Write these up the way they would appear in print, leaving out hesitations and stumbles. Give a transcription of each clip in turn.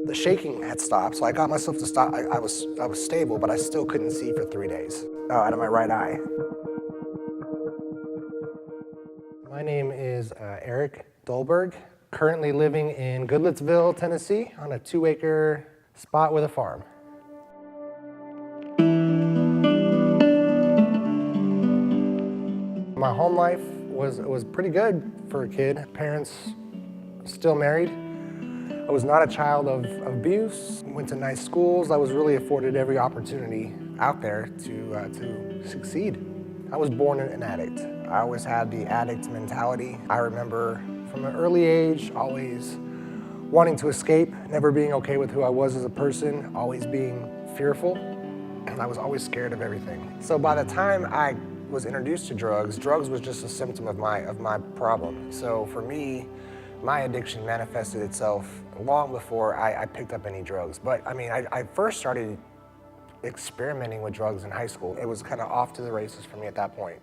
The shaking had stopped, so I got myself to stop. I was stable, but I still couldn't see for 3 days out of my right eye. My name is Eric Dolberg, currently living in Goodlettsville, Tennessee, on a 2-acre spot with a farm. My home life was pretty good for a kid. Parents still married. I was not a child of abuse. Went to nice schools. I was really afforded every opportunity out there to succeed. I was born an addict. I always had the addict mentality. I remember from an early age always wanting to escape, never being okay with who I was as a person, always being fearful, and I was always scared of everything. So by the time I was introduced to drugs was just a symptom of my problem. So for me, my addiction manifested itself long before I picked up any drugs. But I mean, I first started experimenting with drugs in high school. It was kind of off to the races for me at that point.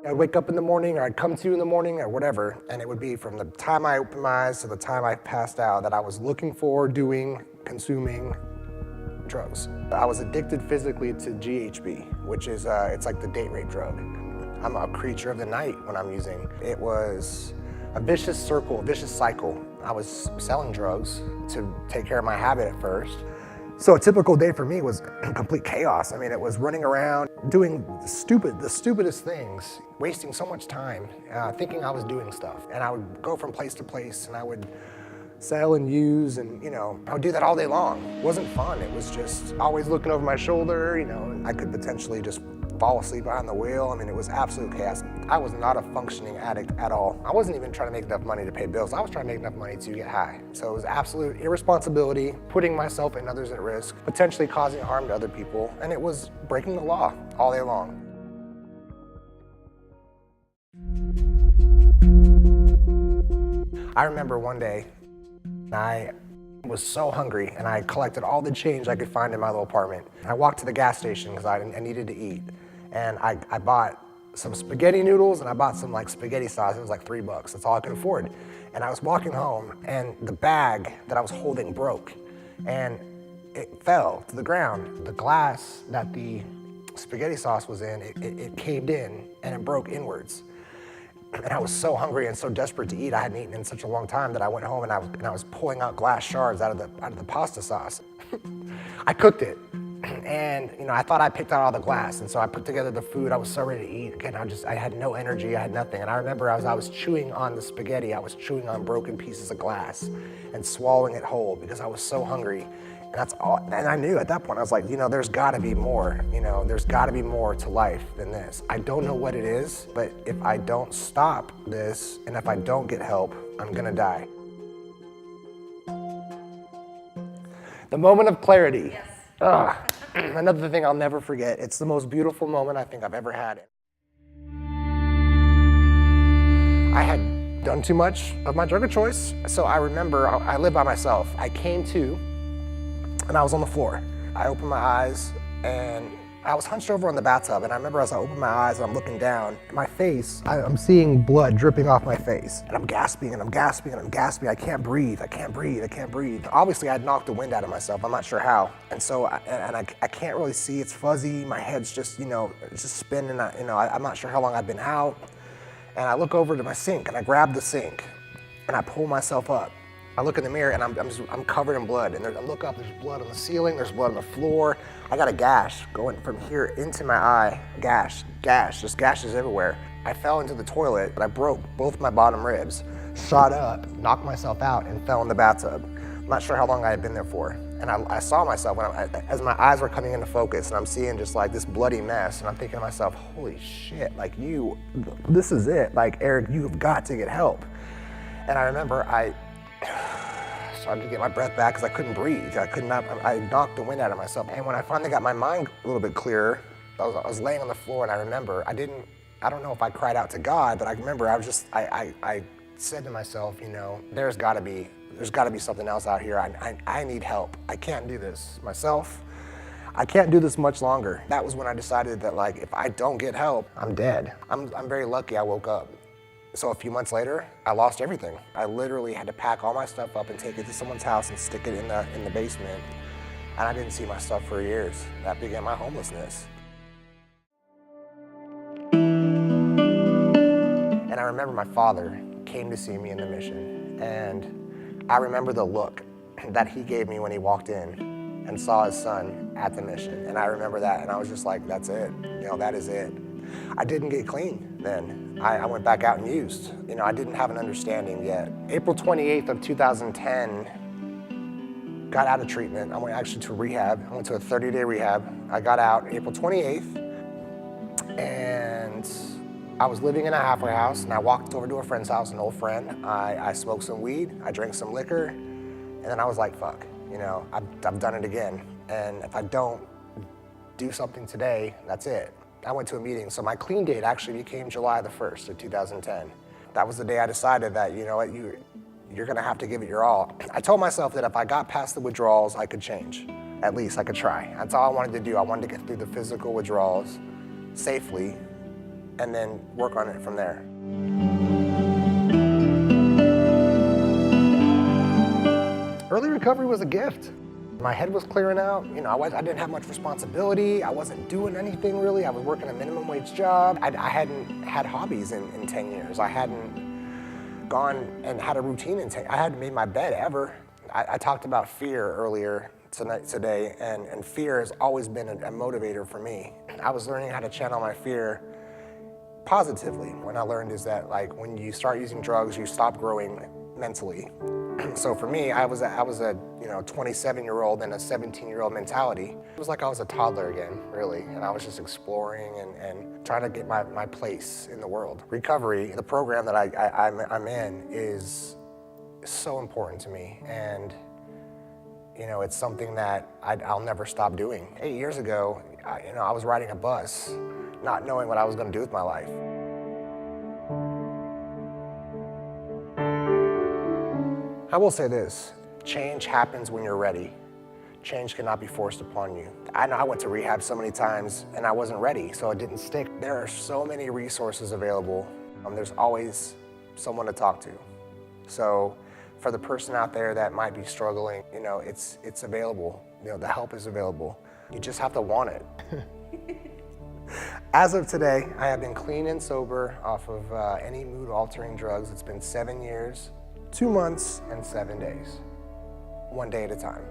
I'd wake up in the morning, or I'd come to in the morning, or whatever, and it would be from the time I opened my eyes to the time I passed out that I was looking for, doing, consuming drugs. I was addicted physically to GHB, which is, it's like the date rape drug. I'm a creature of the night when I'm using. It was a vicious circle, a vicious cycle. I was selling drugs to take care of my habit at first. So a typical day for me was complete chaos. I mean, it was running around, doing the stupidest things, wasting so much time, thinking I was doing stuff. And I would go from place to place, and I would sell and use, and I would do that all day long. It wasn't fun. It was just always looking over my shoulder. I could potentially just fall asleep behind the wheel. I mean, it was absolute chaos. I was not a functioning addict at all. I wasn't even trying to make enough money to pay bills. I was trying to make enough money to get high. So it was absolute irresponsibility, putting myself and others at risk, potentially causing harm to other people, and it was breaking the law all day long. I remember one day, I was so hungry, and I collected all the change I could find in my little apartment. I walked to the gas station because I needed to eat, and I bought some spaghetti noodles, and I bought some spaghetti sauce. It was like $3. That's all I could afford. And I was walking home, and the bag that I was holding broke, and it fell to the ground. The glass that the spaghetti sauce was in, it caved in, and it broke inwards. And I was so hungry and so desperate to eat. I hadn't eaten in such a long time that I went home and I was pulling out glass shards out of the pasta sauce. I cooked it, and I thought I picked out all the glass, and so I put together the food. I was so ready to eat. Again, I had no energy. I had nothing. And I remember I was chewing on the spaghetti. I was chewing on broken pieces of glass and swallowing it whole because I was so hungry. And that's all. And I knew at that point, I was like, there's got to be more. There's got to be more to life than this. I don't know what it is, but if I don't stop this, and if I don't get help, I'm gonna die. The moment of clarity. Yes. Another thing I'll never forget. It's the most beautiful moment I think I've ever had. I had done too much of my drug of choice, so I remember I lived by myself. I came to, and I was on the floor. I opened my eyes, and I was hunched over on the bathtub, and I remember as I opened my eyes and I'm looking down, my face, I'm seeing blood dripping off my face, and I'm gasping, and I'm gasping, and I'm gasping. I can't breathe, I can't breathe, I can't breathe. Obviously, I'd knocked the wind out of myself. I'm not sure how. And so, I can't really see. It's fuzzy. My head's just, it's just spinning. I'm not sure how long I've been out. And I look over to my sink, and I grab the sink, and I pull myself up. I look in the mirror, and I'm covered in blood. And I look up, there's blood on the ceiling, there's blood on the floor. I got a gash going from here into my eye. Gash, just gashes everywhere. I fell into the toilet, but I broke both my bottom ribs, shot up, knocked myself out, and fell in the bathtub. I'm not sure how long I had been there for. And I saw myself as my eyes were coming into focus, and I'm seeing just this bloody mess, and I'm thinking to myself, holy shit, this is it. Eric, you have got to get help. And I remember I started to get my breath back because I couldn't breathe. I knocked the wind out of myself. And when I finally got my mind a little bit clearer, I was laying on the floor, and I remember I don't know if I cried out to God, but I remember I said to myself, there's got to be something else out here. I need help. I can't do this myself. I can't do this much longer. That was when I decided that if I don't get help, I'm dead. I'm very lucky I woke up So a few months later, I lost everything. I literally had to pack all my stuff up and take it to someone's house and stick it in the basement. And I didn't see my stuff for years. That began my homelessness. And I remember my father came to see me in the mission. And I remember the look that he gave me when he walked in and saw his son at the mission. And I remember that, and I was just like, that's it. That is it. I didn't get clean then. I went back out and used. I didn't have an understanding yet. April 28th of 2010, got out of treatment. I went actually to rehab. I went to a 30-day rehab. I got out April 28th, and I was living in a halfway house, and I walked over to a friend's house, an old friend. I smoked some weed, I drank some liquor, and then I was like, fuck, I've done it again. And if I don't do something today, that's it. I went to a meeting, so my clean date actually became July the 1st of 2010. That was the day I decided that, what, you're gonna have to give it your all. I told myself that if I got past the withdrawals, I could change. At least I could try. That's all I wanted to do. I wanted to get through the physical withdrawals safely and then work on it from there. Early recovery was a gift. My head was clearing out. I didn't have much responsibility. I wasn't doing anything really. I was working a minimum wage job. I hadn't had hobbies in 10 years. I hadn't gone and had a routine in 10 years. I hadn't made my bed ever. I talked about fear earlier today, and fear has always been a motivator for me. I was learning how to channel my fear positively. What I learned is that when you start using drugs, you stop growing mentally. So for me, I was a 27-year-old in a 17-year-old mentality. It was like I was a toddler again, really, and I was just exploring and trying to get my place in the world. Recovery, the program that I'm in, is so important to me, and it's something that I'll never stop doing. 8 years ago, I was riding a bus, not knowing what I was going to do with my life. I will say this, change happens when you're ready. Change cannot be forced upon you. I know I went to rehab so many times and I wasn't ready, so it didn't stick. There are so many resources available. There's always someone to talk to. So for the person out there that might be struggling, it's available. The help is available. You just have to want it. As of today, I have been clean and sober off of any mood-altering drugs. It's been 7 years, 2 months, and 7 days, one day at a time.